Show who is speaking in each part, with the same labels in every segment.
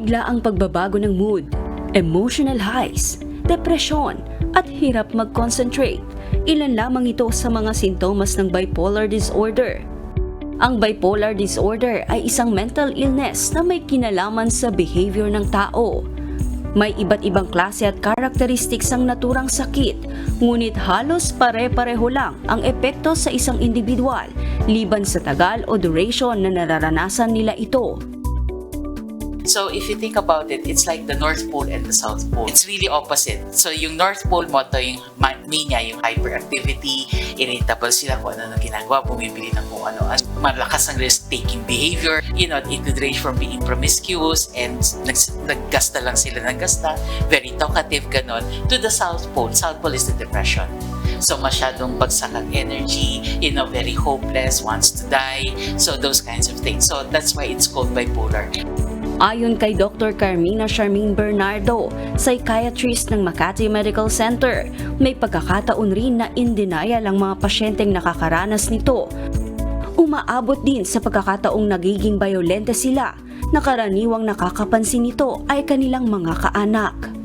Speaker 1: Biglaang pagbabago ng mood, emotional highs, depresyon, at hirap mag-concentrate. Ilan lamang ito sa mga sintomas ng bipolar disorder. Ang bipolar disorder ay isang mental illness na may kinalaman sa behavior ng tao. May iba't ibang klase at characteristics ang naturang sakit, ngunit halos pare-pareho lang ang epekto sa isang individual, liban sa tagal o duration na nararanasan nila ito.
Speaker 2: So if you think about it, it's like the North Pole and the South Pole. It's really opposite. So yung North Pole mo, to yung mania, yung hyperactivity, irritable sila kung ano na ginagawa, bumibili ng kung ano, malakas ang risk-taking behavior, it could range from being promiscuous and naggasta lang sila ng gasta, very talkative, ganon, to the South Pole. South Pole is the depression. So masyadong bagsak ang energy, very hopeless, wants to die, so those kinds of things. So that's why it's called bipolar.
Speaker 1: Ayon kay Dr. Carmina Charmaine Bernardo, psychiatrist ng Makati Medical Center, may pagkakataon rin na in denial ang mga pasyenteng nakakaranas nito. Umaabot din sa pagkakataong nagiging bayolente sila, na karaniwang nakakapansin nito ay kanilang mga kaanak.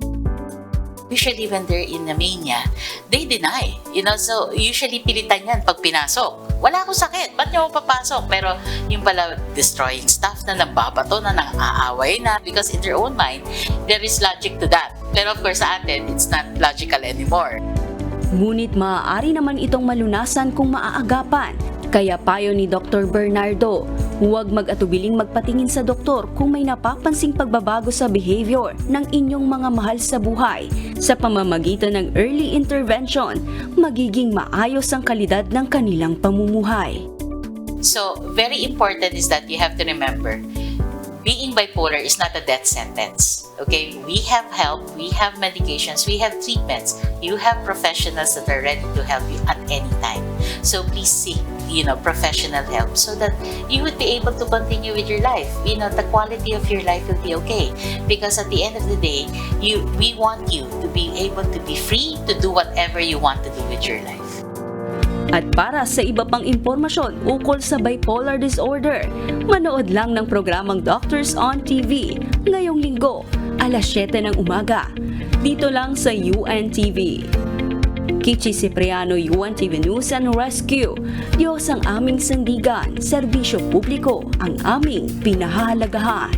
Speaker 2: Usually when they're in a mania, they deny. So usually pilitan yan pag pinasok. Wala akong sakit, ba't niyo ako papasok? Pero yung pala destroying stuff na nababato na nang-aaway na, because in their own mind, there is logic to that. Pero of course sa atin, it's not logical anymore.
Speaker 1: Ngunit maaari naman itong malunasan kung maaagapan. Kaya payo ni Dr. Bernardo, huwag mag-atubiling magpatingin sa doktor kung may napapansing pagbabago sa behavior ng inyong mga mahal sa buhay. Sa pamamagitan ng early intervention, magiging maayos ang kalidad ng kanilang pamumuhay.
Speaker 2: So, very important is that you have to remember, being bipolar is not a death sentence. Okay? We have help, we have medications, we have treatments. You have professionals that are ready to help you at any time. So please seek, professional help so that you would be able to continue with your life. The quality of your life will be okay. Because at the end of the day, we want you to be able to be free to do whatever you want to do with your life.
Speaker 1: At para sa iba pang impormasyon ukol sa bipolar disorder, manood lang ng programang Doctors on TV ngayong linggo, alas 7 ng umaga, dito lang sa UNTV. Kichi Cipriano, UNTV News and Rescue. Diyos ang aming sandigan, serbisyo publiko ang aming pinahahalagahan.